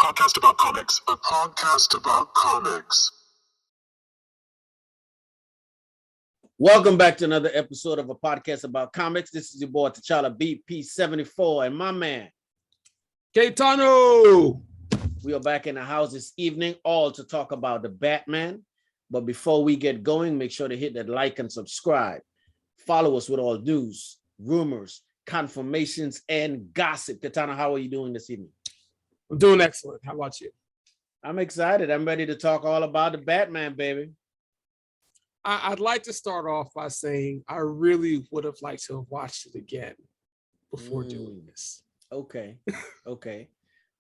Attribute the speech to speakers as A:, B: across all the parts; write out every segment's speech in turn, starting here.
A: podcast about comics. A podcast about comics.
B: Welcome back to another episode of A Podcast About Comics. This is your boy T'Challa BP74 and my man
C: Kei'Tano.
B: We are back in the house this evening, all to talk about the Batman. But before we get going, make sure to hit that like and subscribe. Follow us with all news, rumors, confirmations, and gossip. Kei'Tano, how are you doing this evening?
C: I'm doing excellent. How about you?
B: I'm excited. I'm ready to talk all about the Batman, baby.
C: I'd like to start off by saying I really would have liked to have watched it again before doing this.
B: Okay.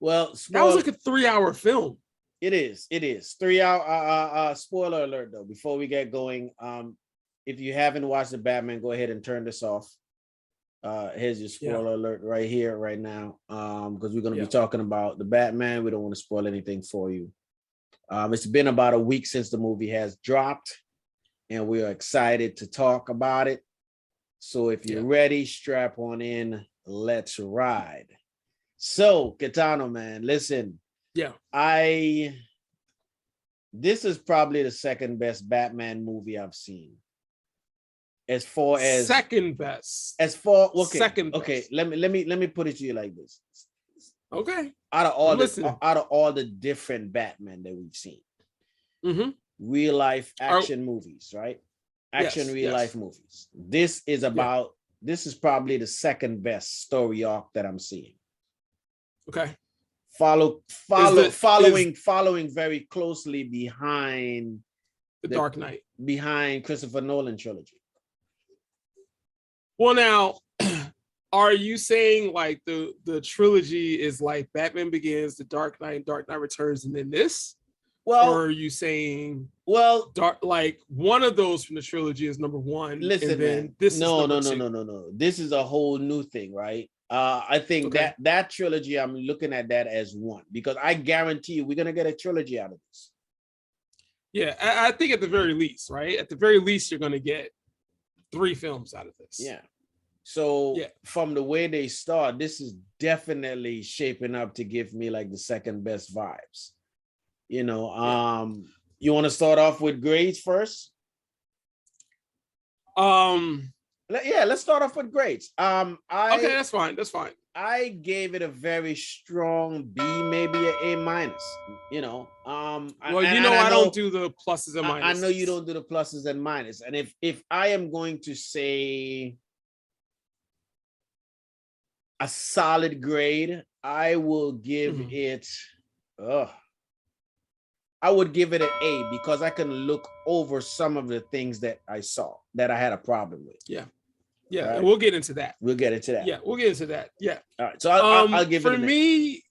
B: Well,
C: that was like a 3-hour film.
B: It is. 3 hour. Spoiler alert, though. Before we get going, if you haven't watched the Batman, go ahead and turn this off. Here's your spoiler alert right here, right now. Because we're going to be talking about the Batman. We don't want to spoil anything for you. It's been about a week since the movie has dropped, and we are excited to talk about it. So if you're ready, strap on in. Let's ride. So, Kei'Tano, man, listen.
C: Yeah.
B: This is probably the second best Batman movie I've seen. As far as
C: second best.
B: Second best. Let me put it to you like this.
C: Okay.
B: Out of all the different Batman that we've seen.
C: Mm-hmm.
B: Real life action movies, right? Real life movies. This is probably the second best story arc that I'm seeing.
C: Okay.
B: Following very closely behind
C: the Dark Knight,
B: behind Christopher Nolan trilogy.
C: Well, now, are you saying like the trilogy is like Batman Begins, The Dark Knight, Dark Knight Returns, and then this? Well, or are you saying like one of those from the trilogy is number one? Listen, and then
B: man, this no. This is a whole new thing, right? I think that trilogy, I'm looking at that as one, because I guarantee you we're gonna get a trilogy out of this.
C: Yeah, I think at the very least, right? At the very least, you're gonna get 3 films out of this.
B: Yeah. So from the way they start, this is definitely shaping up to give me like the second best vibes. You know, you want to start off with grades first? Let's start off with grades. Okay,
C: that's fine.
B: I gave it a very strong B, maybe an A-. You know,
C: I don't do the pluses and minuses.
B: I know you don't do the pluses and minuses. And if I am going to say a solid grade, I will give it. I would give it an A, because I can look over some of the things that I saw that I had a problem with.
C: Yeah. Right? And we'll get into that.
B: Yeah,
C: we'll get into that. Yeah.
B: All right. So I'll give it
C: an A.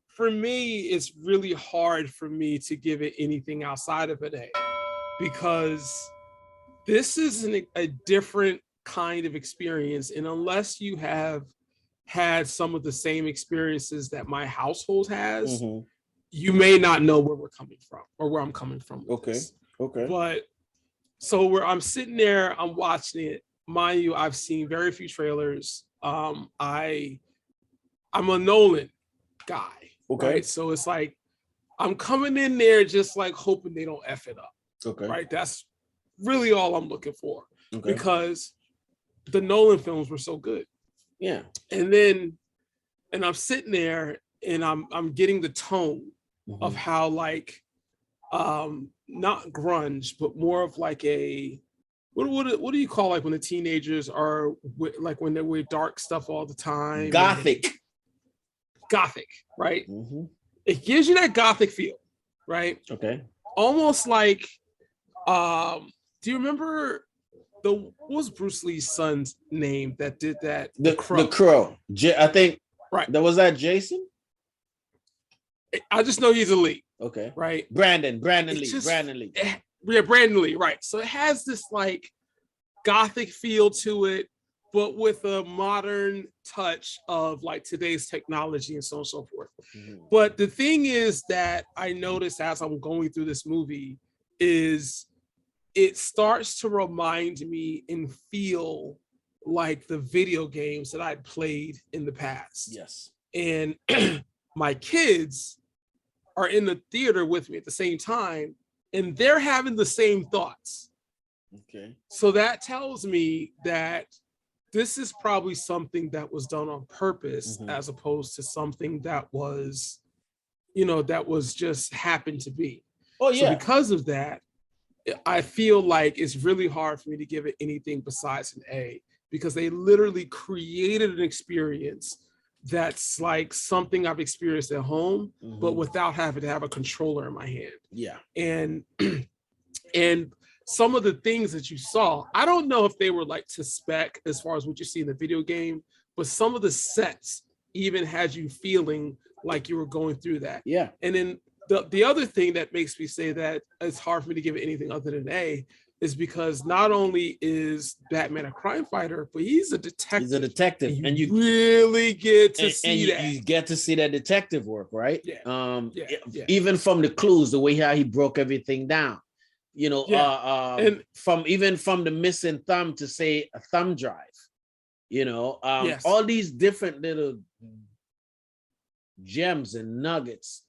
C: For me, it's really hard for me to give it anything outside of an A, because this is a different kind of experience. And unless you have had some of the same experiences that my household has, you may not know where we're coming from or where I'm coming from.
B: Okay.
C: But so where I'm sitting there, I'm watching it. Mind you, I've seen very few trailers. I'm a Nolan guy.
B: Okay.
C: Right? So it's like I'm coming in there just like hoping they don't F it up.
B: Okay.
C: Right. That's really all I'm looking for.
B: Okay.
C: Because the Nolan films were so good.
B: Yeah.
C: And I'm sitting there and I'm getting the tone of how like not grunge, but more of like a what do you call like when the teenagers are like when they wear dark stuff all the time?
B: Gothic,
C: right? It gives you that Gothic feel, right?
B: Okay.
C: Almost like do you remember what was Bruce Lee's son's name that did that?
B: The Crow. I think
C: right.
B: Was that Jason?
C: I just know he's elite.
B: Okay.
C: Right.
B: Brandon Lee.
C: Yeah, Brandon Lee. Right. So it has this like Gothic feel to it, but with a modern touch of like today's technology and so on and so forth. But the thing is that I noticed as I'm going through this movie is it starts to remind me and feel like the video games that I'd played in the past.
B: Yes.
C: And my kids are in the theater with me at the same time, and they're having the same thoughts.
B: Okay.
C: So that tells me that this is probably something that was done on purpose, as opposed to something that was, that was just happened to be.
B: Oh, yeah.
C: So because of that, I feel like it's really hard for me to give it anything besides an A, because they literally created an experience that's like something I've experienced at home, but without having to have a controller in my hand.
B: Yeah.
C: And some of the things that you saw, I don't know if they were like to spec as far as what you see in the video game, but some of the sets even had you feeling like you were going through that.
B: Yeah.
C: And then the other thing that makes me say that it's hard for me to give it anything other than A is because not only is Batman a crime fighter, but he's a detective.
B: He's a detective,
C: and you really get to see that.
B: You get to see that detective work, right?
C: Yeah.
B: Even from the clues, the way how he broke everything down, and from the missing thumb to say a thumb drive, all these different little gems and nuggets.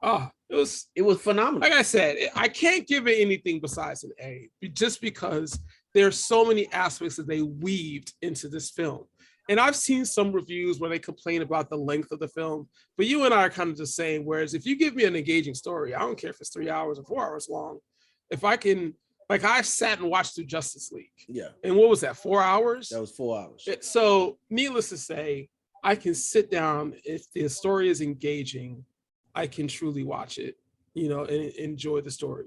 C: Oh, it was
B: phenomenal.
C: Like I said, I can't give it anything besides an A, just because there's so many aspects that they weaved into this film. And I've seen some reviews where they complain about the length of the film, but you and I are kind of just saying, whereas if you give me an engaging story, I don't care if it's 3 hours or 4 hours long. If I can, like, I sat and watched through Justice League.
B: Yeah.
C: And what was that, 4 hours?
B: That was 4 hours.
C: So needless to say, I can sit down. If the story is engaging, I can truly watch it, and enjoy the story.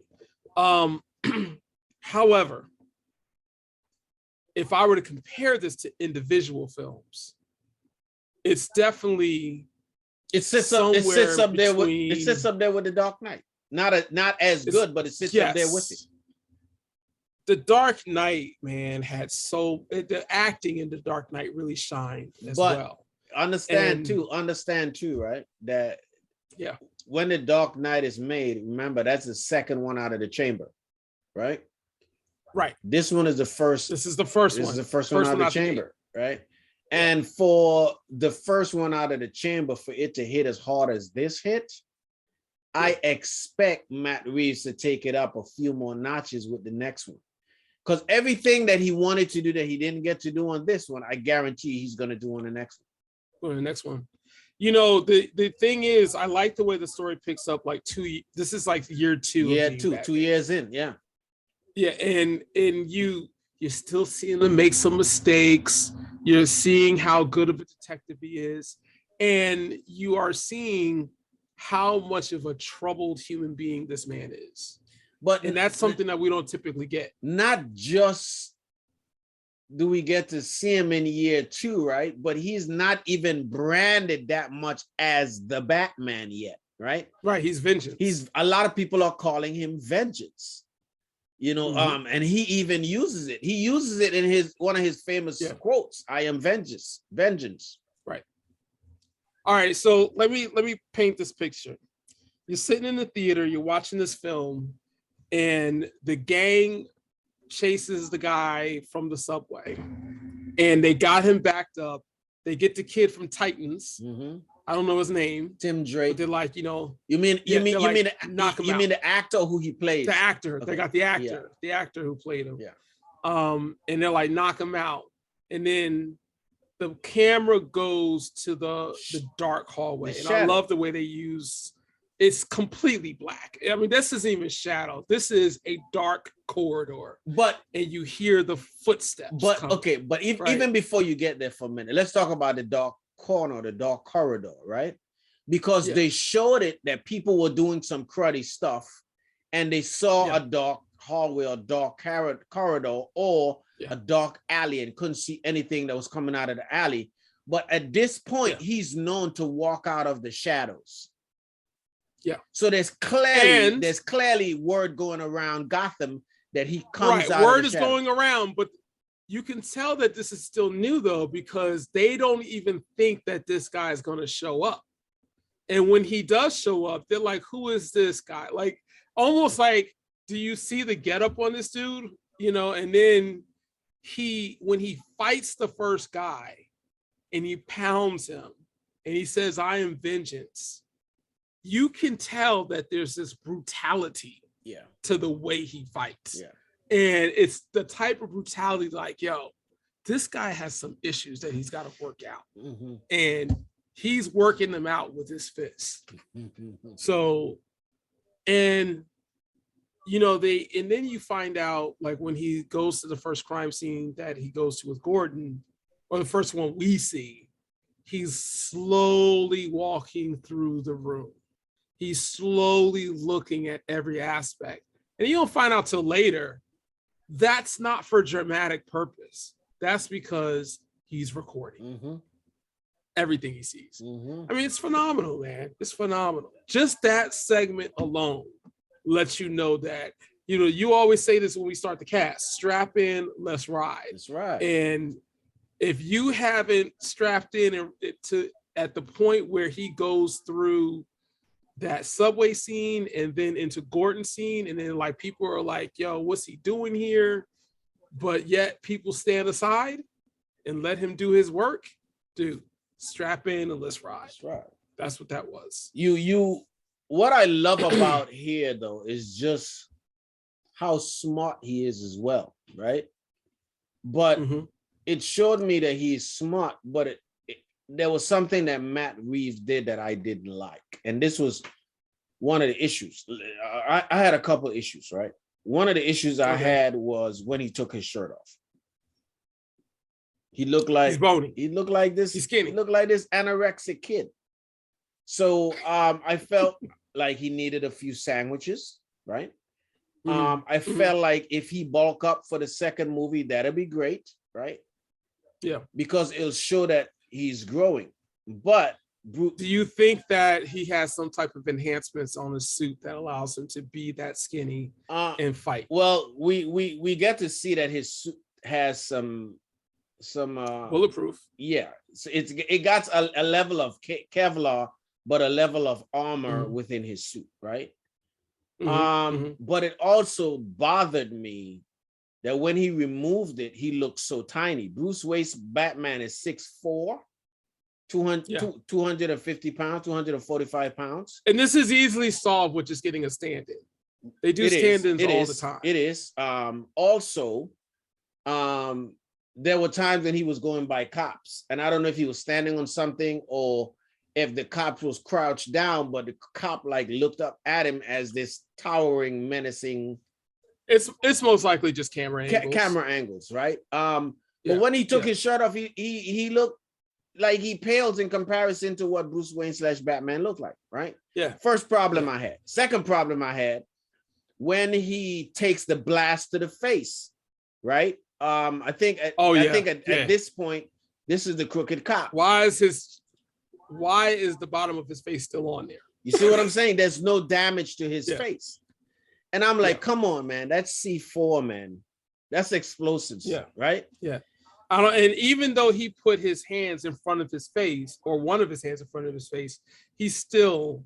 C: However, if I were to compare this to individual films, it's definitely
B: it sits up there with The Dark Knight. Not as good, but it sits up there with it.
C: The Dark Knight, man, the acting in The Dark Knight really shined as well.
B: Understand too, right? That when The Dark Knight is made, remember that's the second one out of the chamber, right?
C: Right.
B: This one is the first.
C: This is the first one.
B: This is the first one out of the chamber, right? And for the first one out of the chamber, for it to hit as hard as this hit, I expect Matt Reeves to take it up a few more notches with the next one. Because everything that he wanted to do that he didn't get to do on this one, I guarantee he's going to do on the next one.
C: On the next one. The thing is, I like the way the story picks up like this is like year 2.
B: Yeah, 2 years in, yeah.
C: Yeah, and you're still seeing him make some mistakes. You're seeing how good of a detective he is, and you are seeing how much of a troubled human being this man is. And that's something that we don't typically get.
B: Not just do we get to see him in year 2, right? But he's not even branded that much as the Batman yet, right?
C: Right, he's Vengeance.
B: A lot of people are calling him Vengeance. And he even uses it. He uses it in one of his famous quotes, "I am vengeance."
C: Right. All right, so let me paint this picture. You're sitting in the theater, you're watching this film, and the gang chases the guy from the subway, and they got him backed up. They get the kid from Titans. I don't know his name.
B: Tim Drake.
C: But they're like,
B: You mean the actor who he plays?
C: The actor.
B: Okay.
C: They got the actor. The actor who played him.
B: Yeah.
C: And they're like, knock him out. And then the camera goes to the dark hallway. And I love the way they use. It's completely black. I mean, this isn't even shadow. This is a dark corridor. And you hear the footsteps. Even before you get there for a minute, let's talk about the dark corridor, right? Because they showed it that people were doing some cruddy stuff, and they saw a dark hallway or dark corridor or a dark alley and couldn't see anything that was coming out of the alley. But at this point, he's known to walk out of the shadows. Yeah.
B: So there's clearly word going around Gotham that he comes out.
C: Word is going around, but you can tell that this is still new though, because they don't even think that this guy is going to show up. And when he does show up, they're like, who is this guy? Like, almost like, do you see the getup on this dude? And then when he fights the first guy and he pounds him and he says, "I am vengeance," you can tell that there's this brutality to the way he fights.
B: Yeah.
C: And it's the type of brutality like, yo, this guy has some issues that he's got to work out.
B: Mm-hmm.
C: And he's working them out with his fist. So, and you know, and then you find out, like, when he goes to the first crime scene that he goes to with Gordon, or the first one we see, he's slowly walking through the room. He's slowly looking at every aspect. And you don't find out till later, that's not for dramatic purpose. That's because he's recording everything he sees. I mean, it's phenomenal, man. It's phenomenal. Just that segment alone lets you know that, you know, you always say this when we start the cast, strap in, let's ride.
B: That's right.
C: And if you haven't strapped in at the point where he goes through that subway scene and then into Gordon's scene, and then like people are like, yo, what's he doing here? But yet people stand aside and let him do his work. Dude, strap in and let's ride.
B: That's right.
C: That's what that was.
B: What I love about here though is just how smart he is as well, right? But it showed me that he's smart, but there was something that Matt Reeves did that I didn't like. And this was one of the issues. I had a couple of issues, right? One of the issues I had was when he took his shirt off. He looked like
C: he's bony.
B: He looked like this.
C: He's skinny.
B: He looked like this anorexic kid. So I felt like he needed a few sandwiches, right? I felt like if he bulk up for the second movie, that'd be great, right?
C: Yeah.
B: Because it'll show that he's growing. But
C: do you think that he has some type of enhancements on his suit that allows him to be that skinny and fight?
B: Well, we get to see that his suit has some
C: bulletproof.
B: Yeah. So it got a level of Kevlar, but a level of armor within his suit, right? But it also bothered me that when he removed it, he looked so tiny. Bruce Wayne's Batman is 6'4", 250 pounds, 245 pounds.
C: And this is easily solved with just getting a stand-in. They do stand-ins all the time.
B: It is. Also, there were times when he was going by cops, and I don't know if he was standing on something or if the cop was crouched down, but the cop like looked up at him as this towering, menacing.
C: It's most likely just camera angles.
B: Camera angles, right? But when he took his shirt off, he looked like he pales in comparison to what Bruce Wayne / Batman looked like, right?
C: Yeah.
B: First problem I had. Second problem I had, when he takes the blast to the face, right? I think at this point, this is the crooked cop.
C: Why is the bottom of his face still on there?
B: You see what I'm saying? There's no damage to his face. And I'm like, come on, man. That's C4, man. That's explosives, right?
C: Yeah. And even though he put his hands in front of his face, or one of his hands in front of his face, he still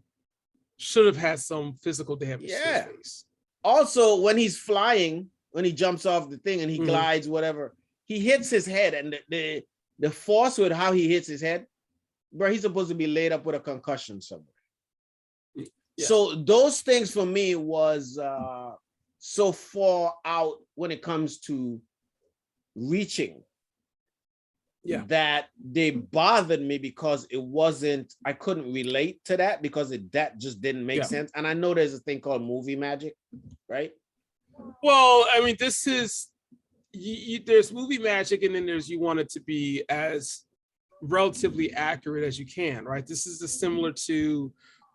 C: should have had some physical damage to his face.
B: Also, when he's flying, when he jumps off the thing and he glides, whatever, he hits his head, and the force with how he hits his head, bro, he's supposed to be laid up with a concussion somewhere. Yeah. So those things for me was so far out when it comes to reaching that they bothered me because I couldn't relate to that because that just didn't make sense. And I know there's a thing called movie magic, right?
C: Well, I mean, this is, there's movie magic, and then there's, you want it to be as relatively accurate as you can, right? This is similar to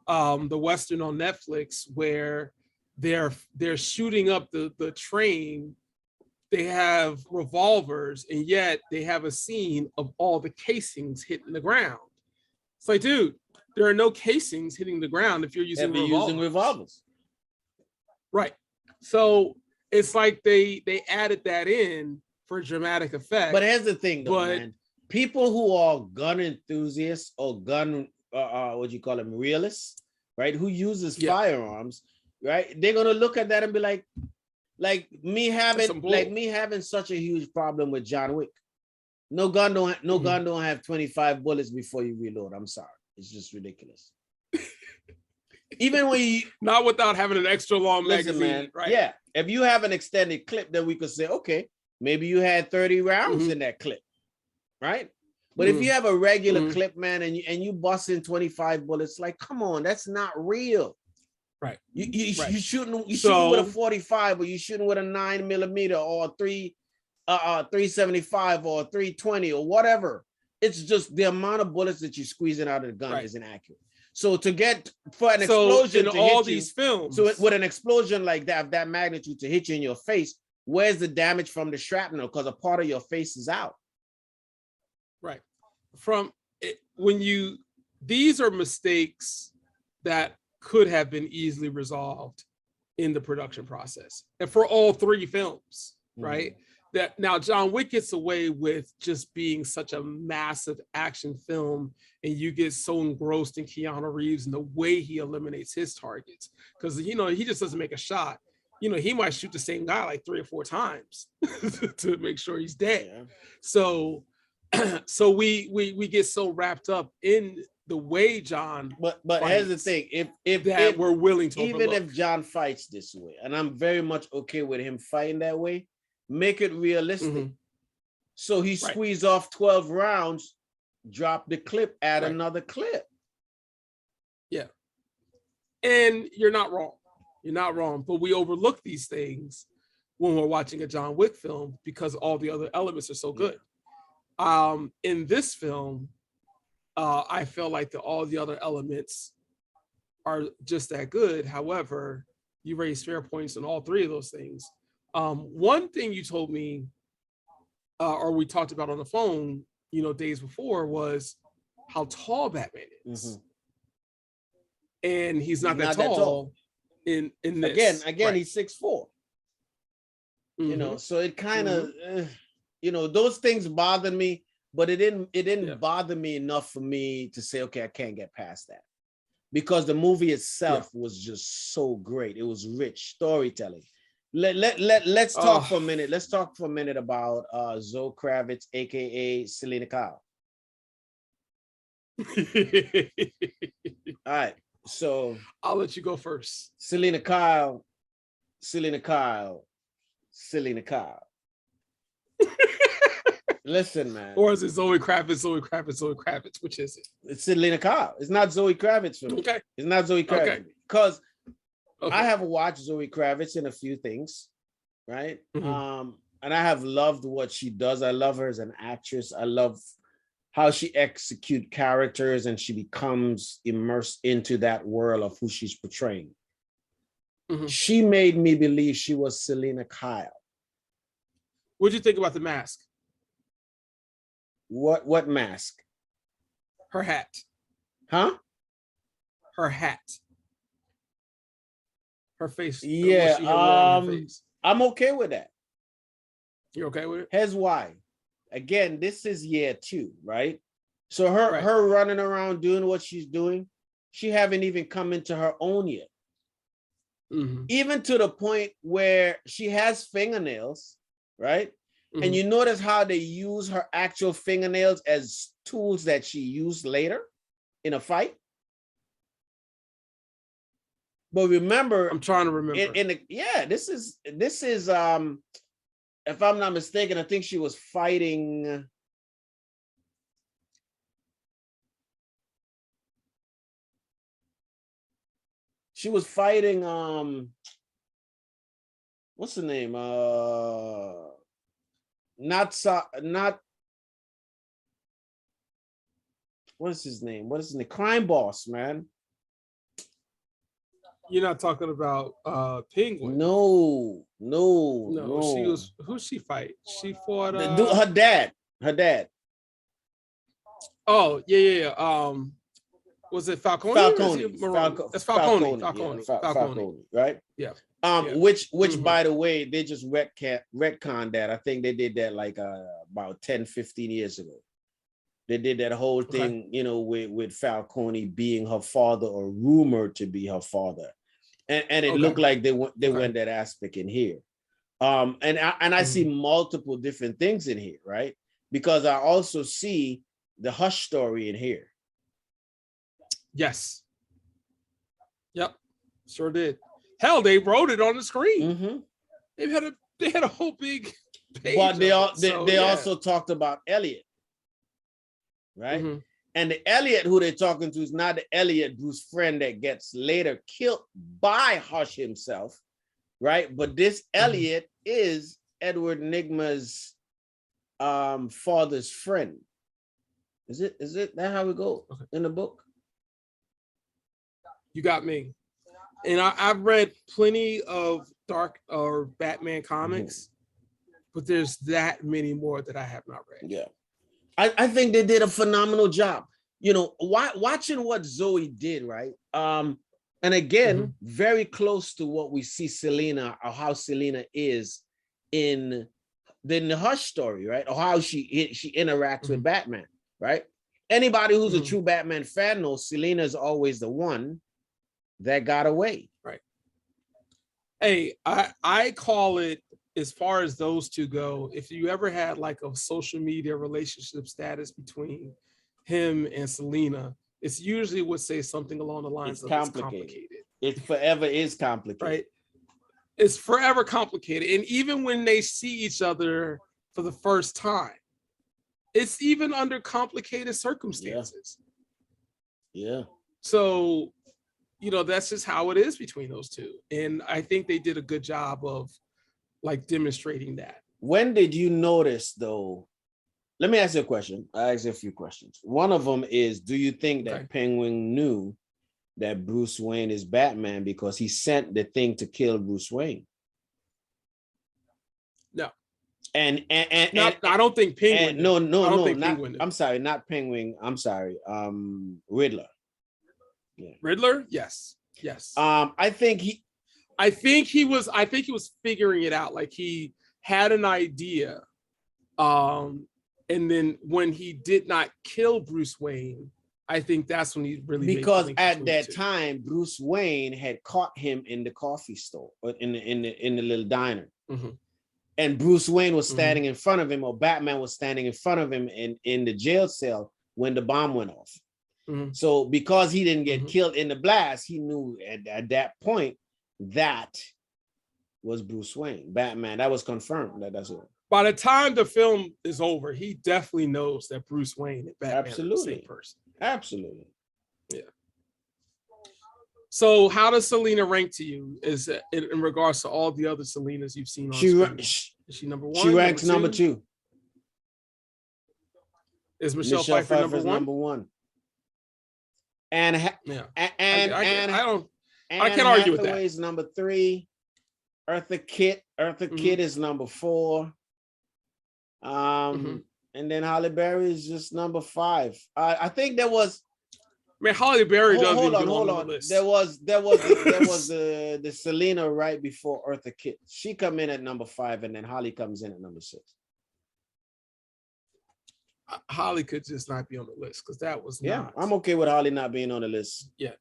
C: the Western on Netflix where they're shooting up the train. They have revolvers, and yet they have a scene of all the casings hitting the ground. It's like, dude, there are no casings hitting the ground if you're using revolvers. Right. So it's like they added that in for dramatic effect.
B: But here's the thing, though, man. People who are gun enthusiasts or gun, realists, right? Who uses firearms, right? They're gonna look at that and be like me having such a huge problem with John Wick. No gun don't have 25 bullets before you reload. I'm sorry, it's just ridiculous. Even when you
C: Not without having an extra long magazine,
B: man,
C: right?
B: yeah. If you have an extended clip, then we could say, okay, maybe you had 30 rounds in that clip, right? But if you have a regular clip, man, and you bust in 25 bullets, like, come on, that's not real.
C: Right.
B: You shooting with a 45, or you shooting with a 9mm or 375 or 320 or whatever. It's just the amount of bullets that you're squeezing out of the gun isn't accurate. So to get for an explosion
C: in
B: to
C: all
B: hit
C: these
B: you,
C: films,
B: so with an explosion like that, of that magnitude to hit you in your face, where's the damage from the shrapnel? Because a part of your face is out.
C: Right. From it, these are mistakes that could have been easily resolved in the production process, and for all three films, right? That now John Wick gets away with just being such a massive action film, and you get so engrossed in Keanu Reeves and the way he eliminates his targets, because he just doesn't make a shot. He might shoot the same guy like 3 or 4 times to make sure he's dead. Yeah. So we get so wrapped up in the way John.
B: But here's the thing: if
C: we're willing to
B: even
C: overlook.
B: if John fights this way, and I'm very much okay with him fighting that way, make it realistic. So he squeezed off 12 rounds, drop the clip, add another clip.
C: Yeah, and you're not wrong. You're not wrong. But we overlook these things when we're watching a John Wick film because all the other elements are so good. In this film, I feel like all the other elements are just that good. However, you raised fair points on all three of those things. One thing you told me, or we talked about on the phone, days before, was how tall Batman is. And he's not that tall in this.
B: Again, he's 6'4". So it kind of, those things bothered me, but it didn't bother me enough for me to say, okay, I can't get past that, because the movie itself was just so great. It was rich storytelling. Let's talk for a minute. Let's talk for a minute about Zoe Kravitz, aka Selina Kyle. All right, so
C: I'll let you go first.
B: Selina Kyle. Listen, man.
C: Or is it Zoe Kravitz? Which is it?
B: It's Selina Kyle. It's not Zoe Kravitz for me.
C: Okay.
B: It's not Zoe Kravitz. Because I have watched Zoe Kravitz in a few things, right? And I have loved what she does. I love her as an actress. I love how she executes characters and she becomes immersed into that world of who she's portraying. She made me believe she was Selina Kyle.
C: What'd you think about the mask?
B: What mask?
C: Her hat.
B: Huh?
C: Her hat. Her face.
B: Yeah. I'm okay with that.
C: You're okay with it?
B: Here's why. Again, this is year 2, right? So her running around doing what she's doing, she haven't even come into her own yet. Even to the point where she has fingernails, right? And you notice how they use her actual fingernails as tools that she used later in a fight. But remember,
C: I'm trying to remember.
B: This is if I'm not mistaken, I think she was fighting. She was fighting. What's the name? Not. What is his name? Crime Boss, man.
C: You're not talking about Penguin.
B: No.
C: She was. Who'd she fight? She fought
B: her dad.
C: Oh, yeah. Was it Falcone? That's Falcone. Falcone,
B: right?
C: Yeah.
B: Which by the way, they just retconned that. I think they did that like about 10-15 years ago. They did that whole thing, with Falcone being her father, or rumored to be her father, and it looked like they went that aspect in here. And I see multiple different things in here, right? Because I also see the Hush story in here.
C: Yes. Yep, sure did. Hell, they wrote it on the screen.
B: Mm-hmm.
C: They had a whole big page.
B: But they also talked about Elliot, right?
C: Mm-hmm.
B: And the Elliot who they're talking to is not the Elliot Bruce friend that gets later killed by Hush himself, right? But this Elliot is Edward Nygma's father's friend. Is it that how it goes in the book?
C: You got me. And I've read plenty of Dark or Batman comics, but there's that many more that I have not read.
B: Yeah. I think they did a phenomenal job. You know, watching what Zoe did, right? And again, very close to what we see Selina or how Selina is in the Hush story, right? Or how she interacts with Batman, right? Anybody who's a true Batman fan knows Selina is always the one that got away.
C: Right. Hey, I call it, as far as those two go, if you ever had like a social media relationship status between him and Selina, it's usually would say something along the lines of it's complicated.
B: It forever is complicated.
C: Right. It's forever complicated. And even when they see each other for the first time, it's even under complicated circumstances.
B: Yeah.
C: So, you know, that's just how it is between those two. And I think they did a good job of like demonstrating that.
B: When did you notice though? Let me ask you a question. I asked you a few questions. One of them is, do you think that Penguin knew that Bruce Wayne is Batman because he sent the thing to kill Bruce Wayne?
C: No.
B: And
C: I don't think Penguin.
B: No, I'm sorry, not Penguin. I'm sorry. Riddler. Yeah.
C: Riddler? Yes.
B: I think he was figuring it out. Like he had an idea. And then when he did not kill Bruce Wayne, I think that's when he really, because at that time Bruce Wayne had caught him in the coffee store or in the little diner. And Bruce Wayne was standing in front of him, or Batman was standing in front of him in the jail cell when the bomb went off. So because he didn't get killed in the blast, he knew at that point that was Bruce Wayne, Batman. That was confirmed. That's it.
C: By the time the film is over, he definitely knows that Bruce Wayne and Batman are the same person. Absolutely. Yeah. So how does Selina rank to you in regards to all the other Selinas you've seen on screen? Is she number one?
B: She ranks number two.
C: Is Michelle Pfeiffer number one?
B: And
C: I can't argue with that.
B: Hathaway's number 3. Eartha Kitt is number 4. And then Halle Berry is just number 5. I think there was.
C: Man, Halle Berry doesn't even belong on the list.
B: There was the Selina right before Eartha Kitt. She come in at number 5, and then Halle comes in at number 6.
C: Halle could just not be on the list because that was not.
B: I'm okay with Halle not being on the list.
C: Yeah.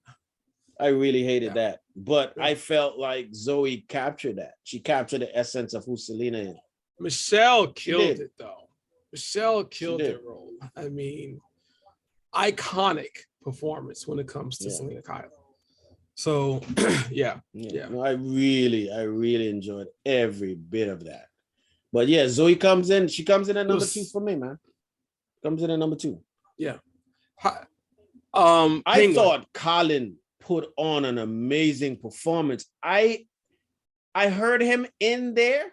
B: I really hated that. But I felt like Zoe captured that. She captured the essence of who Selina is.
C: Michelle killed it, though. Michelle killed the role. I mean, iconic performance when it comes to Selina Kyle. So, yeah.
B: No, I really enjoyed every bit of that. But yeah, Zoe comes in. She comes in at number 2 for me, man. Comes in at number 2.
C: Yeah.
B: I thought Colin put on an amazing performance. I heard him in there,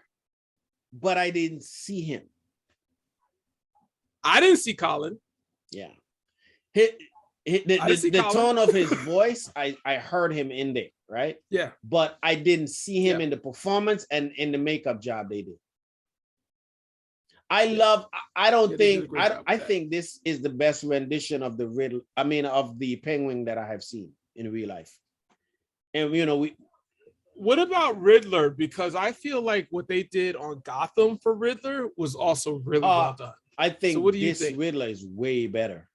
B: but I didn't see him.
C: I didn't see Colin.
B: Yeah. The tone of his voice, I heard him in there, right?
C: Yeah.
B: But I didn't see him in the performance and in the makeup job they did. I think this is the best rendition of the Penguin that I have seen in real life. And
C: what about Riddler? Because I feel like what they did on Gotham for Riddler was also really well done.
B: I think this Riddler is way better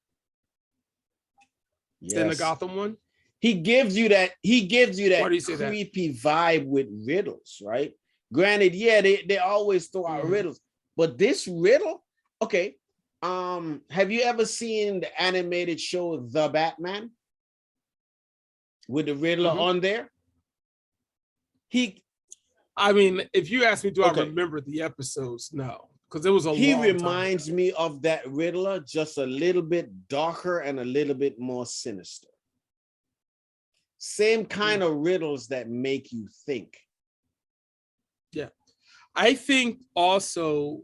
C: than the Gotham one.
B: He gives you that creepy vibe with riddles, right? Granted, they always throw out riddles. But this riddle, okay. Have you ever seen the animated show The Batman? with the Riddler on there.
C: I mean, if you ask me, do
B: Okay.
C: I remember the episodes? No, because it was a
B: He
C: long
B: reminds me of that Riddler, just a little bit darker and a little bit more sinister. Same kind of riddles that make you think.
C: Yeah, I think also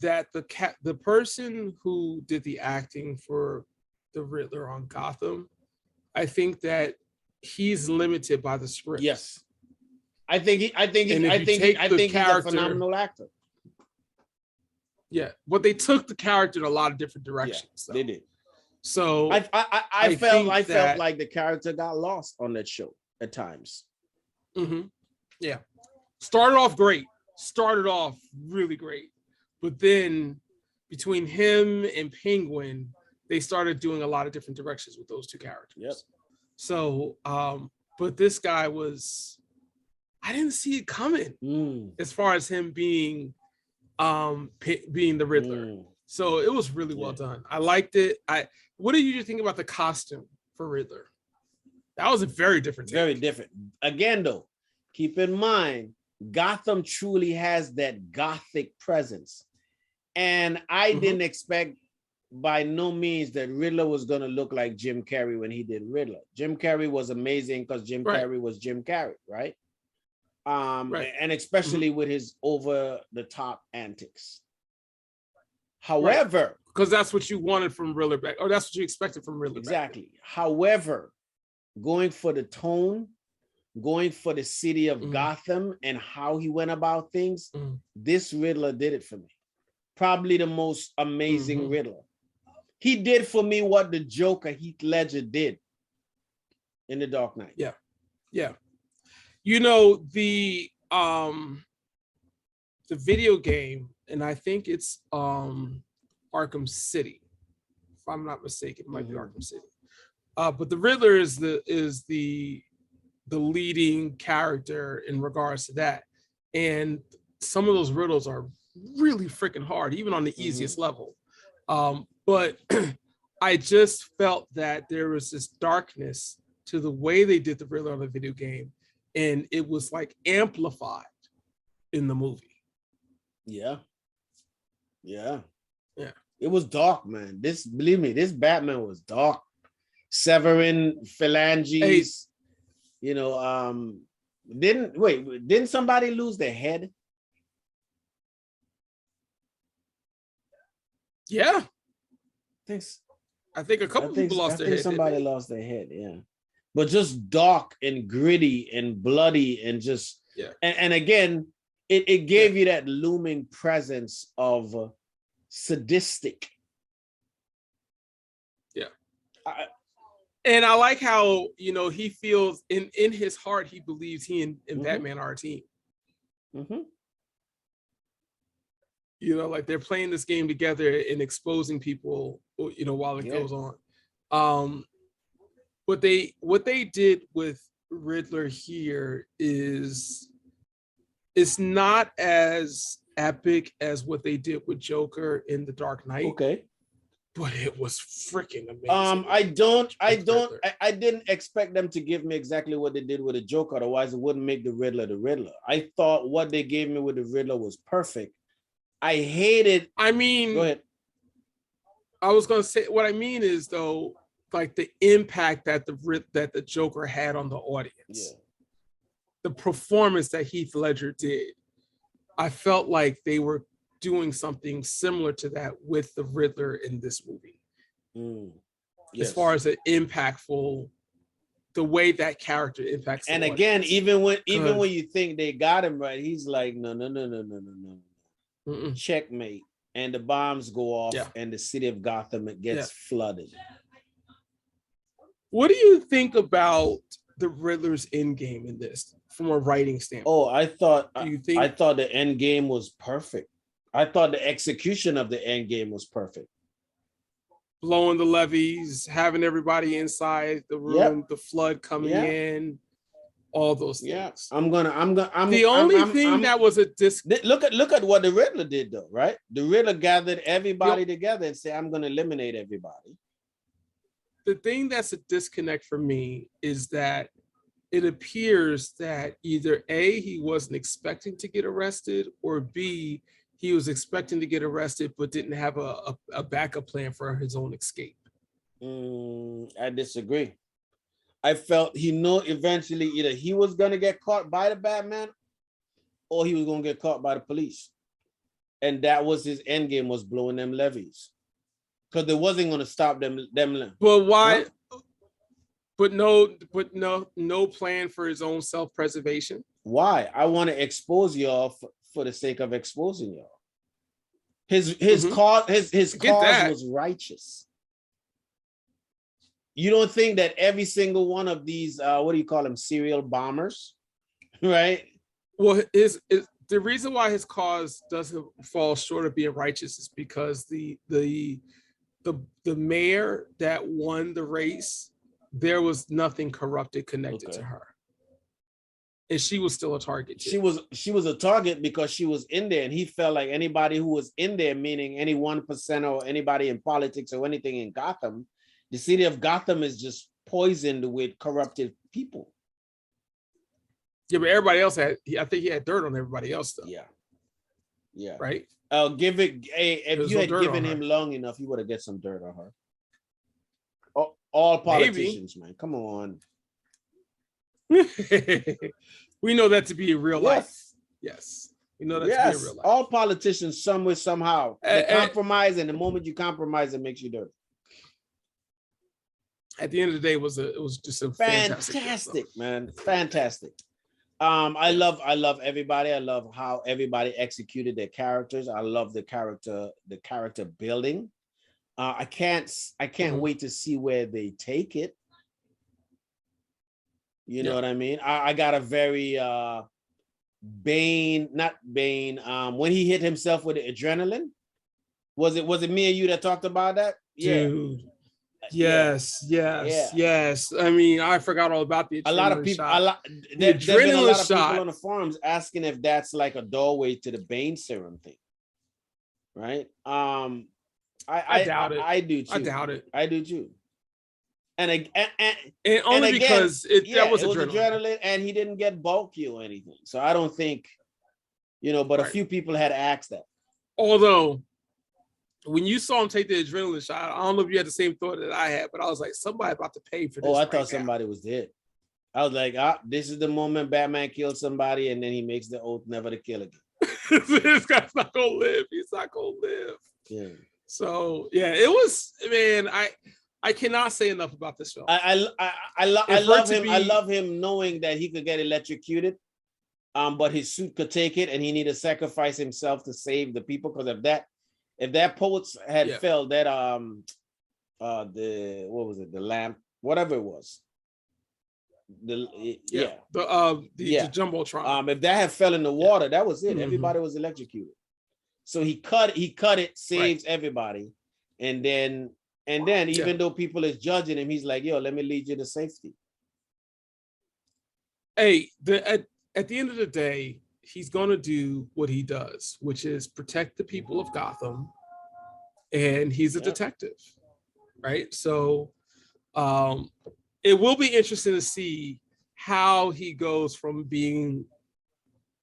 C: that the person who did the acting for the Riddler on Gotham, I think that he's limited by the script.
B: Yes, I think he's a phenomenal actor.
C: Yeah, but they took the character in a lot of different directions.
B: They did.
C: So
B: I felt like the character got lost on that show at times.
C: Yeah, started off great, started off really great, but then between him and Penguin, they started doing a lot of different directions with those two characters.
B: Yep.
C: So, but this guy was, I didn't see it coming as far as him being the Riddler. So it was really well done. I liked it. What did you think about the costume for Riddler? That was a very different take.
B: Very different. Again, though, keep in mind, Gotham truly has that Gothic presence. And I didn't expect by no means that Riddler was going to look like Jim Carrey when he did Riddler. Jim Carrey was amazing because Jim Carrey was Jim Carrey, right? And especially with his over-the-top antics. However,
C: because that's what you wanted from Riddler back, or that's what you expected from Riddler.
B: Exactly. However, going for the tone, going for the city of Gotham and how he went about things, this Riddler did it for me. Probably the most amazing Riddler. He did for me what the Joker, Heath Ledger, did in The Dark Knight.
C: Yeah. Yeah. You know, the video game, and I think it's Arkham City, if I'm not mistaken, it might be Arkham City. But the Riddler is the leading character in regards to that. And some of those riddles are really freaking hard, even on the easiest level. But I just felt that there was this darkness to the way they did the Riddler on the video game, and it was like amplified in the movie. Yeah.
B: It was dark, man. Believe me, this Batman was dark. Severing phalanges, didn't somebody lose their head?
C: Yeah.
B: I
C: think a couple people lost their head.
B: Somebody lost their head, yeah. But just dark and gritty and bloody and just, and again, it gave you that looming presence of sadistic.
C: Yeah. And I like how, he feels in his heart, he believes he and Batman are a team. Like they're playing this game together and exposing people, while it goes on. What they did with Riddler here is it's not as epic as what they did with Joker in The Dark Knight.
B: Okay.
C: But it was freaking amazing.
B: I didn't expect them to give me exactly what they did with the Joker, otherwise it wouldn't make the Riddler the Riddler. I thought what they gave me with the Riddler was perfect. I hated.
C: I mean,
B: go ahead.
C: I was gonna say what I mean is though, like the impact that the Joker had on the audience, the performance that Heath Ledger did. I felt like they were doing something similar to that with the Riddler in this movie. As far as the way that character impacts.
B: And again, even when you think they got him right, he's like, no. Checkmate. And the bombs go off and the city of Gotham gets flooded.
C: What do you think about the Riddler's endgame in this from a writing standpoint?
B: Oh, I thought the end game was perfect. I thought the execution of the end game was perfect.
C: Blowing the levees, having everybody inside the room, the flood coming in, all those things.
B: Yeah, the
C: only thing that was a
B: look at what the Riddler did though, right? The Riddler gathered everybody together and said, I'm gonna eliminate everybody.
C: the thing that's a disconnect for me is that it appears that either A, he wasn't expecting to get arrested, or B, he was expecting to get arrested but didn't have a backup plan for his own escape.
B: I disagree. I felt he knew eventually either he was gonna get caught by the Batman or he was gonna get caught by the police. And that was his end game, was blowing them levees. Because they wasn't gonna stop them.
C: But why? Huh? But no plan for his own self-preservation.
B: Why? I want to expose y'all for the sake of exposing y'all. His cause was righteous. You don't think that every single one of these what do you call them, serial bombers, right?
C: Well, the reason why his cause doesn't fall short of being righteous is because the mayor that won the race, there was nothing corrupted connected to her, and she was still a target too. She was a target because she was in there, and he felt like anybody who was in there, meaning any 1% or anybody in politics or anything in Gotham, the city of Gotham is just poisoned with corrupted people. Yeah, but everybody else I think he had dirt on everybody else though.
B: Yeah,
C: right.
B: If you had given him long enough, you would have get some dirt on her. All politicians, man. Come on.
C: We know that to be in real life. Yes. We know that to be in real life.
B: All politicians, somewhere, somehow. They compromise, and the moment you compromise, it makes you dirty.
C: At the end of the day, it was just a fantastic
B: man. Fantastic. I love everybody. I love how everybody executed their characters. I love the character building. I can't wait to see where they take it. You know what I mean? I got a very Bane, when he hit himself with the adrenaline. Was it me and you that talked about that?
C: Dude. Yes. I mean, I forgot all about the adrenaline.
B: A lot of people, there's been a lot of people on the forums asking if that's like a doorway to the Bane serum thing, right? I doubt it. I do too.
C: I doubt it.
B: I do too. And
C: only
B: again,
C: because that was adrenaline,
B: and he didn't get bulky or anything. So I don't think, but a few people had asked that.
C: Although, when you saw him take the adrenaline shot, I don't know if you had the same thought that I had, but I was like, somebody about to pay for this.
B: Oh, I thought somebody was dead. I was like, this is the moment Batman kills somebody, and then he makes the oath never to kill again.
C: This guy's not gonna live. He's not gonna live.
B: Yeah.
C: So it was, man. I cannot say enough about this film.
B: I love him. I love him knowing that he could get electrocuted, but his suit could take it, and he needed to sacrifice himself to save the people. Because if that post had fell, that the lamp, whatever it was, the jumbotron. If that had fell in the water, that was it. Mm-hmm. Everybody was electrocuted. So he cut it, saves everybody, and then even though people is judging him, he's like, yo, let me lead you to safety.
C: Hey, at the end of the day, he's going to do what he does, which is protect the people of Gotham, and he's a detective, right? So it will be interesting to see how he goes from being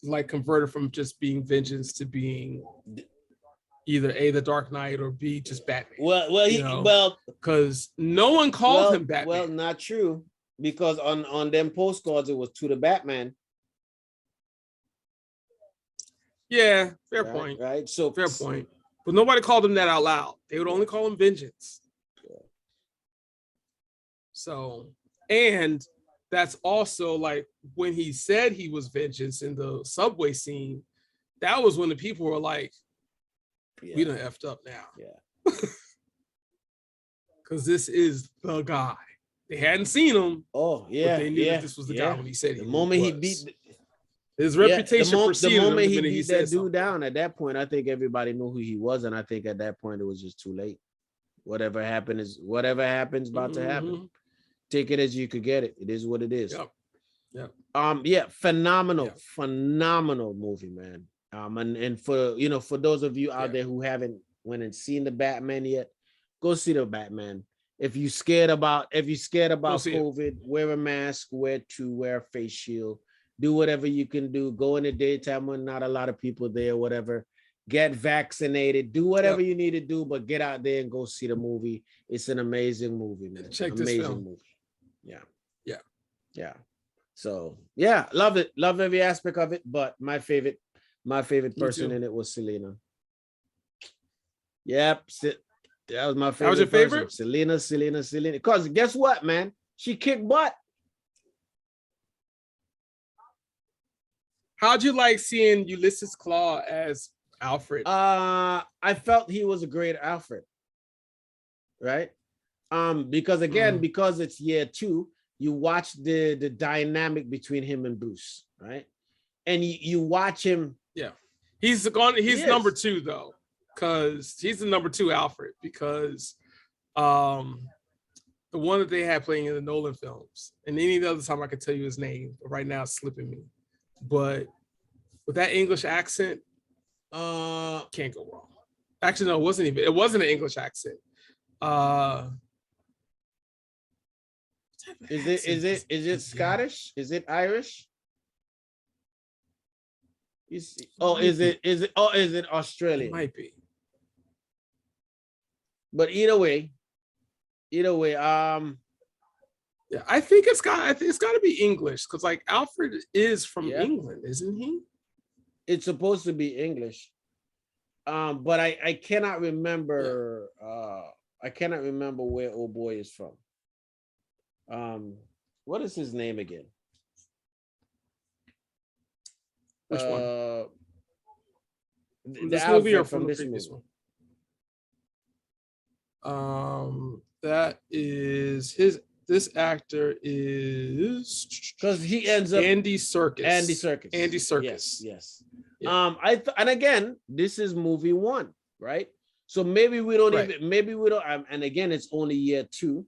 C: like converted from just being vengeance to being either A, the Dark Knight, or B, just Batman.
B: Well,
C: because no one called him Batman.
B: Well, not true, because on them postcards it was to the Batman.
C: Yeah, fair point.
B: Right. So
C: fair point. But nobody called him that out loud. They would only call him Vengeance. Yeah. So, and that's also like when he said he was Vengeance in the subway scene, that was when the people were like, we done effed up now.
B: Yeah.
C: Because this is the guy. They hadn't seen him.
B: Oh, yeah.
C: But they knew that this was the guy when he said
B: the moment he beat
C: his reputation preceded him.
B: The moment he beat that dude down, at that point, I think everybody knew who he was, and I think at that point it was just too late. Whatever happens about to happen. Take it as you could get it. It is what it is.
C: Yep.
B: Phenomenal movie, man. And for those of you out there who haven't went and seen the Batman yet, go see the Batman. If you scared about
C: see it.
B: COVID, wear a mask, wear a face shield, do whatever you can do. Go in the daytime when not a lot of people there, whatever. Get vaccinated, do whatever you need to do, but get out there and go see the movie. It's an amazing movie, man.
C: Check this
B: amazing
C: film.
B: movie. Yeah.
C: Yeah.
B: Yeah. So yeah, love it. Love every aspect of it. But my favorite person in it was Selina. Yep. That was my favorite.
C: That was your favorite?
B: Selina. Because guess what, man? She kicked butt.
C: How'd you like seeing Ulysses Claw as Alfred?
B: I felt he was a great Alfred. Right? Because again, because it's year 2, you watch the dynamic between him and Bruce, right? And you watch him.
C: Yeah. He's number 2 though. Because he's the number 2 Alfred, because the one that they had playing in the Nolan films, and any other time I could tell you his name, but right now it's slipping me. But with that English accent, can't go wrong. Actually, no, it wasn't an English accent.
B: Is it Scottish? Is it Irish? Is it Australian?
C: It might be.
B: But either way,
C: yeah, I think it's got to be English, because like Alfred is from England, isn't he?
B: It's supposed to be English. But I cannot remember. I cannot remember where old boy is from. What is his name again?
C: Which one?
B: This movie or from the previous one?
C: That is his. This actor is,
B: because he ends up
C: Andy Serkis.
B: Yes. Yeah. And again, this is movie 1, right? So maybe we don't and again, it's only year 2,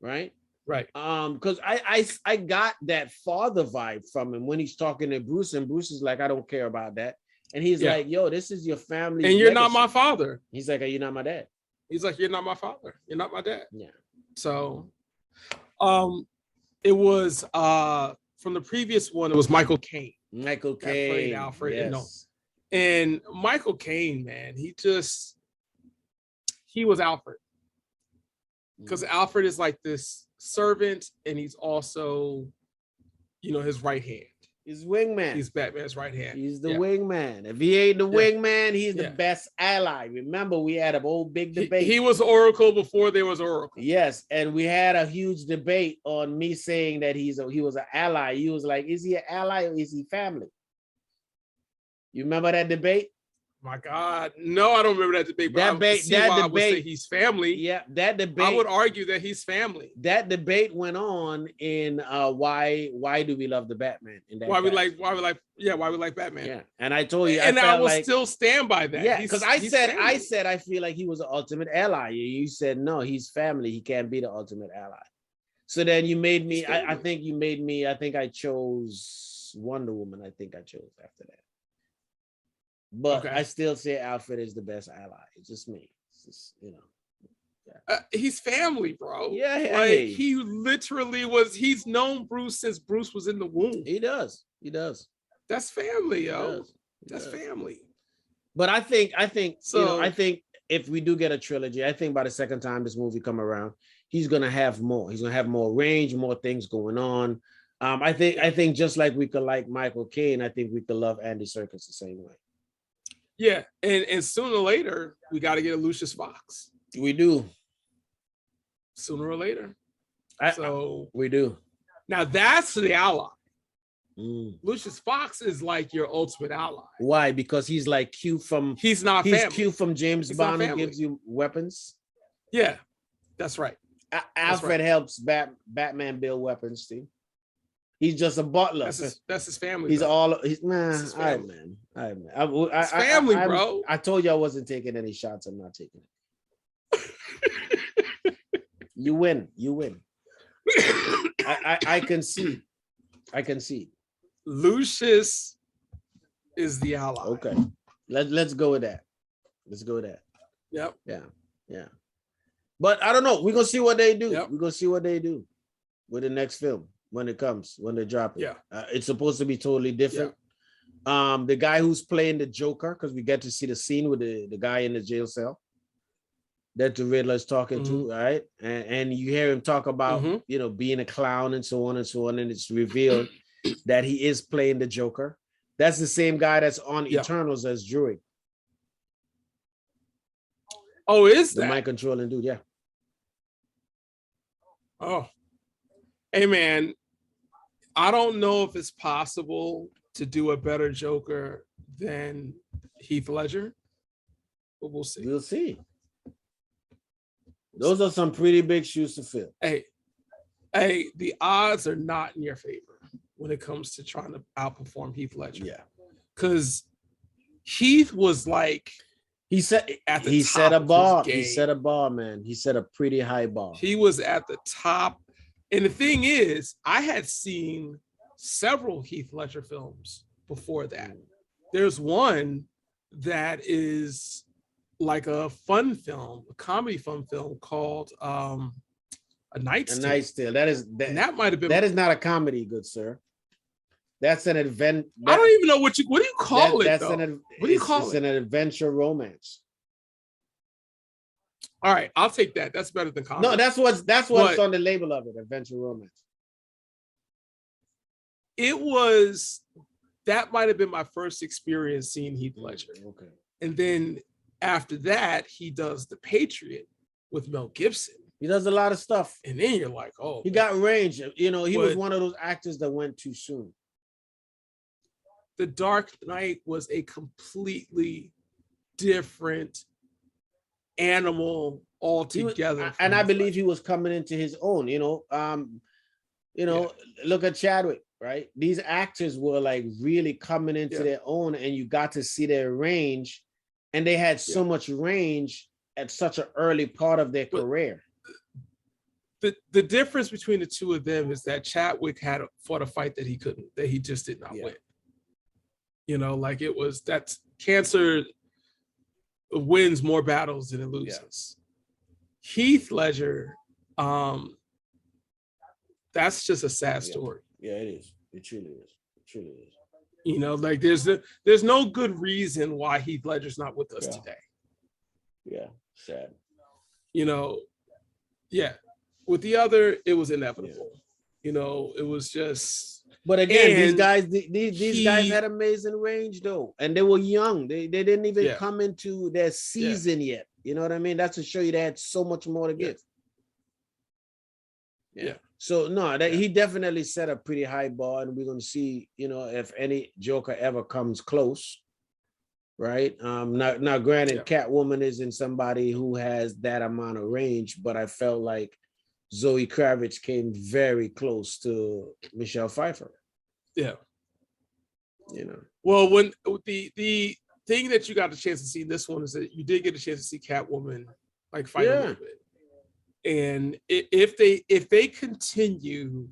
B: right?
C: Right.
B: Because I got that father vibe from him when he's talking to Bruce, and Bruce is like, I don't care about that. And he's like, yo, this is your family.
C: And you're not my father.
B: He's like, you're not my dad.
C: He's like, you're not my father. You're not my dad.
B: Yeah.
C: So it was from the previous one, it was Michael Caine.
B: That
C: played Alfred.
B: Yes.
C: And Michael Caine, man, he was Alfred. Because Alfred is like this servant, and he's also, his right hand.
B: He's wingman.
C: He's Batman's right hand.
B: He's the wingman. If he ain't the wingman, he's the best ally. Remember, we had a whole big debate.
C: He was Oracle before there was Oracle.
B: Yes, and we had a huge debate on me saying that he was an ally. He was like, is he an ally or is he family? You remember that debate?
C: My God, no, I don't remember that debate. But I would say he's family.
B: Yeah, that debate.
C: I would argue that he's family.
B: That debate went on in why do we love the Batman?
C: Why we like Batman?
B: Yeah, and I told you,
C: and I will still stand by that.
B: Yeah, because I said I feel like he was an ultimate ally. You said no, he's family. He can't be the ultimate ally. So then you made me. I think you made me. I think I chose Wonder Woman. I think I chose after that. But I still say Alfred is the best ally. It's just me. It's just,
C: he's family, bro.
B: Yeah,
C: like he literally was. He's known Bruce since Bruce was in the womb.
B: He does.
C: That's family, yo. That's family.
B: But I think so. I think if we do get a trilogy, I think by the second time this movie come around, he's gonna have more. He's gonna have more range, more things going on. I think just like we could like Michael Caine, I think we could love Andy Serkis the same way.
C: Yeah, and sooner or later, we got to get a Lucius Fox.
B: We do.
C: Sooner or later.
B: We do.
C: Now that's the ally. Lucius Fox is like your ultimate ally.
B: Why? Because he's like Q from...
C: He's not
B: He's
C: family.
B: Q from James Bond, who gives you weapons.
C: Yeah, that's right.
B: Alfred helps Batman build weapons, too. He's just a butler.
C: That's his family.
B: He's all right, man. It's family,
C: bro.
B: I told you I wasn't taking any shots. I'm not taking it. You win. I concede.
C: Lucius is the ally.
B: Okay. Let's go with that. Yep. Yeah. But I don't know. We're gonna see what they do.
C: Yep.
B: We're gonna see what they do with the next film when it comes, when they drop it.
C: Yeah.
B: It's supposed to be totally different. The guy who's playing the Joker, because we get to see the scene with the guy in the jail cell that the Riddler's talking to, right? And you hear him talk about, you know, being a clown and so on and so on. And it's revealed that he is playing the Joker. That's the same guy that's on Eternals as Druid.
C: Oh, is
B: the
C: that?
B: mind controlling dude? Yeah.
C: Oh, hey man, I don't know if it's possible to do a better Joker than Heath Ledger, but we'll see.
B: We'll see. Those are some pretty big shoes to fill.
C: Hey, the odds are not in your favor when it comes to trying to outperform Heath Ledger.
B: Yeah,
C: because Heath was like,
B: he set a bar. He set a bar, man. He set a pretty high bar.
C: He was at the top. And the thing is, I had seen several Heath Ledger films before that. There's one that is like a fun film, a comedy fun film called A Knight's Tale.
B: A Knight's Tale. That might have been. That is not a comedy, good sir. That's an advent.
C: I don't even know what do you call it? What do you call it?
B: It's an adventure romance.
C: All right, I'll take that. That's better than comedy.
B: No, that's what's on the label of it, adventure romance.
C: That might have been my first experience seeing Heath Ledger.
B: Okay.
C: And then after that, he does The Patriot with Mel Gibson.
B: He does a lot of stuff.
C: And then you're like, oh.
B: He got range. You know, he was one of those actors that went too soon.
C: The Dark Knight was a completely different animal altogether.
B: And I believe he was coming into his own, look at Chadwick, right? These actors were like really coming into their own, and you got to see their range, and they had so much range at such an early part of their career.
C: The difference between the two of them is that Chadwick fought a fight that he just did not win. You know, like that's cancer wins more battles than it loses. Heath Ledger, that's just a sad story.
B: Yeah, it is. It truly is. It truly is.
C: You know, like there's no good reason why Heath Ledger's not with us today.
B: Yeah, sad.
C: You know, with the other, it was inevitable. You know, it was just.
B: But again, these guys had amazing range though, and they were young. They didn't even come into their season yet. You know what I mean? That's to show you they had so much more to give. Yeah. So no, he definitely set a pretty high bar, and we're gonna see, if any Joker ever comes close, right? Now granted, Catwoman isn't somebody who has that amount of range, but I felt like Zoe Kravitz came very close to Michelle Pfeiffer.
C: Yeah.
B: Well,
C: when the thing that you got a chance to see in this one is that you did get a chance to see Catwoman like fight a little bit. And if they continue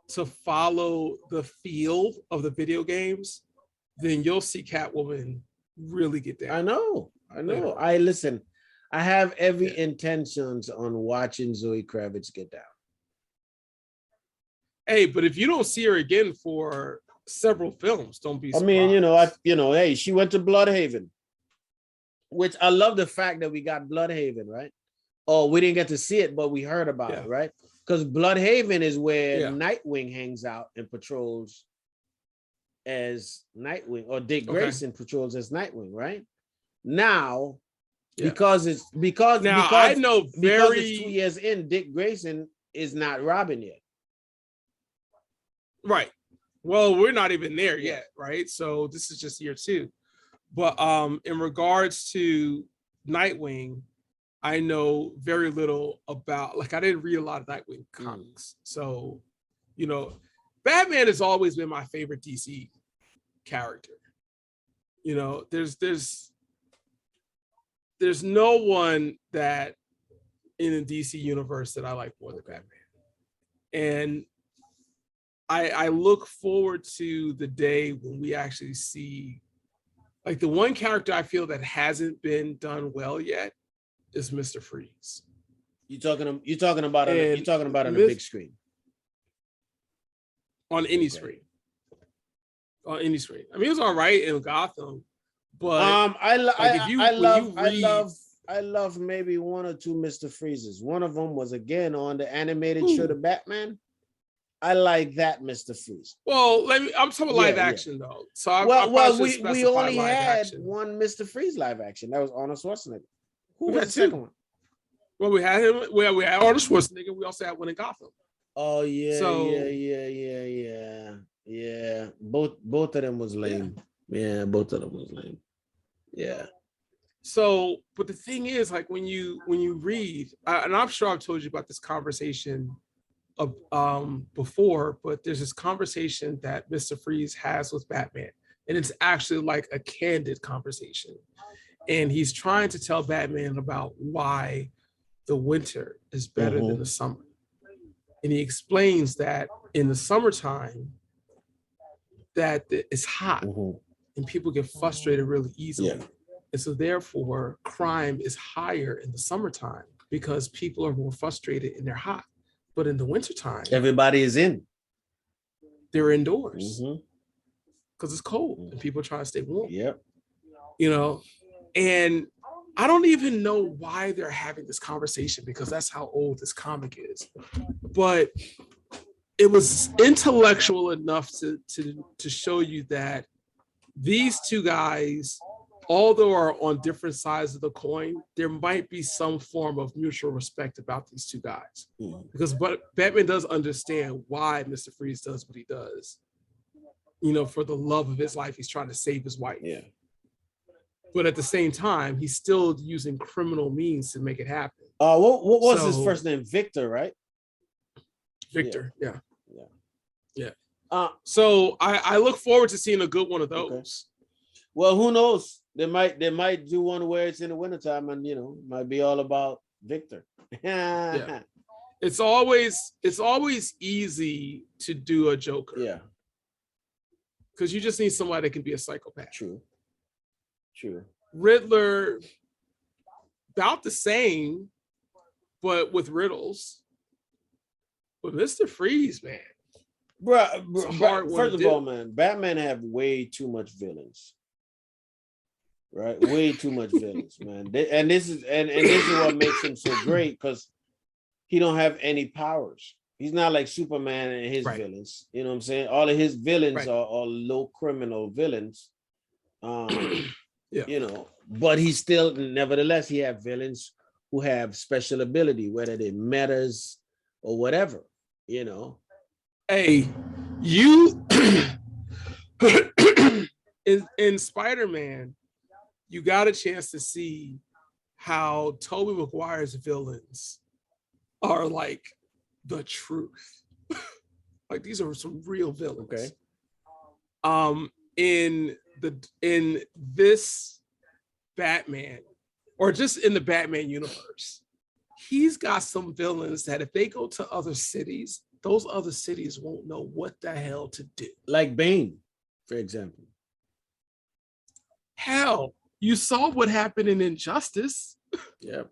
C: to follow the feel of the video games, then you'll see Catwoman really get down.
B: I know. Yeah. I have every intentions on watching Zoe Kravitz get down.
C: Hey, but if you don't see her again for several films, don't be surprised.
B: I mean, hey, she went to Bloodhaven, which I love the fact that we got Bloodhaven, right? Oh, we didn't get to see it, but we heard about it, right? Because Bloodhaven is where Nightwing hangs out and patrols as Nightwing, or Dick Grayson patrols as Nightwing, right? Now, because it's 2 years in, Dick Grayson is not Robin yet.
C: Right. Well, we're not even there yet, right? So this is just year 2. But in regards to Nightwing, I know very little about, I didn't read a lot of Nightwing comics. So, Batman has always been my favorite DC character. There's no one that in the DC universe that I like more than Batman. And I look forward to the day when we actually see, the one character I feel that hasn't been done well yet is Mr. Freeze.
B: You're talking about
C: And
B: you're talking about on a big screen.
C: On any screen. On any screen. I mean, it was all right in Gotham, but
B: I
C: I
B: love maybe one or two Mr. Freezes. One of them was again on the animated show, The Batman. I like that Mr. Freeze.
C: Well, I'm talking live action though. So
B: we only had one Mr. Freeze live action. That was Arnold Schwarzenegger. Who was the second one?
C: Well, we had him. We had Arnold Schwarzenegger. We also had one in Gotham.
B: Oh yeah, yeah. Both of them was lame. Yeah, both of them was lame. Yeah.
C: So, but the thing is, like when you read, and I'm sure I've told you about this conversation before, but there's this conversation that Mr. Freeze has with Batman, and it's actually like a candid conversation, and he's trying to tell Batman about why the winter is better than the summer, and he explains that in the summertime that it's hot and people get frustrated really easily, and so therefore crime is higher in the summertime because people are more frustrated and they're hot. But in the wintertime,
B: everybody is in.
C: They're indoors because it's cold and people are trying to stay warm.
B: Yep.
C: You know, and I don't even know why they're having this conversation because that's how old this comic is. But it was intellectual enough to show you that these two guys, although are on different sides of the coin, there might be some form of mutual respect about these two guys. Because Batman does understand why Mr. Freeze does what he does. You know, for the love of his life, he's trying to save his wife.
B: Yeah.
C: But at the same time, he's still using criminal means to make it happen.
B: What was his first name? Victor, right?
C: Victor, yeah. So I look forward to seeing a good one of those.
B: Okay. Well, who knows? They might do one where it's in the wintertime and might be all about Victor.
C: Yeah. It's always easy to do a Joker.
B: Yeah.
C: Because you just need somebody that can be a psychopath.
B: True.
C: Riddler, about the same, but with riddles. But Mr. Freeze, man.
B: First of all, man, Batman have way too much villains. Right? Way too much villains, man. And this is what makes him so great, because he don't have any powers. He's not like Superman and his villains. You know what I'm saying? All of his villains are low criminal villains. But he still, nevertheless, he have villains who have special ability, whether they matters or whatever,
C: Hey, you in Spider-Man, you got a chance to see how Tobey Maguire's villains are like the truth. Like these are some real villains. Okay. In this Batman, or just in the Batman universe, he's got some villains that if they go to other cities, those other cities won't know what the hell to do.
B: Like Bane, for example.
C: Hell, you saw what happened in Injustice.
B: Yep.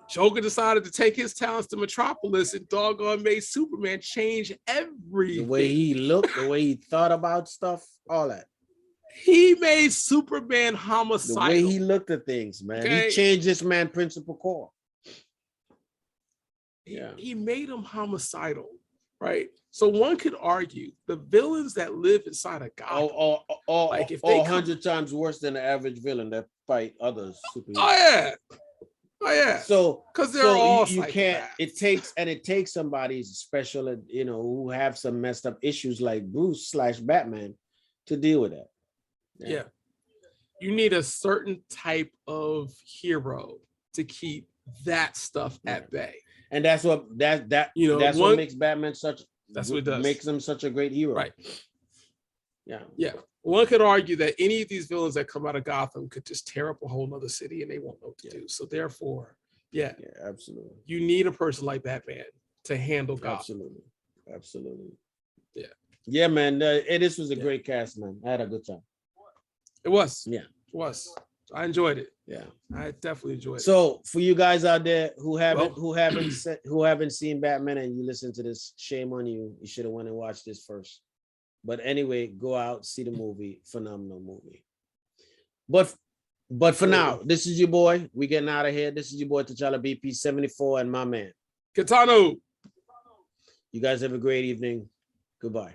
C: Joker decided to take his talents to Metropolis and doggone made Superman change everything.
B: The way he looked, the way he thought about stuff, all that.
C: He made Superman homicidal.
B: The way he looked at things, man. Okay. He changed this man's principal core.
C: He made him homicidal, right? So one could argue the villains that live inside of Gotham,
B: like if they 100 times worse than the average villain that fight others.
C: Oh yeah.
B: So
C: because they're all
B: you can't. It takes somebody special, who have some messed up issues like Bruce / Batman to deal with that.
C: Yeah. You need a certain type of hero to keep that stuff at bay.
B: And that's what what makes Batman such.
C: That's what it does.
B: Makes him such a great hero.
C: Right.
B: Yeah.
C: One could argue that any of these villains that come out of Gotham could just tear up a whole nother city and they won't know what to do. So therefore, yeah,
B: absolutely.
C: You need a person like Batman to handle Gotham.
B: Absolutely.
C: Yeah.
B: Yeah, man. This was a great cast, man. I had a good time.
C: It was.
B: Yeah.
C: It was. I enjoyed it.
B: Yeah,
C: I definitely enjoyed it.
B: So for you guys out there who haven't seen Batman and you listen to this, shame on you. You should have went and watched this first. But anyway, go out, see the movie. Phenomenal movie. But for now, this is your boy. We getting out of here. This is your boy T'Challa BP 74 and my man
C: Kei'Tano.
B: You guys have a great evening. Goodbye.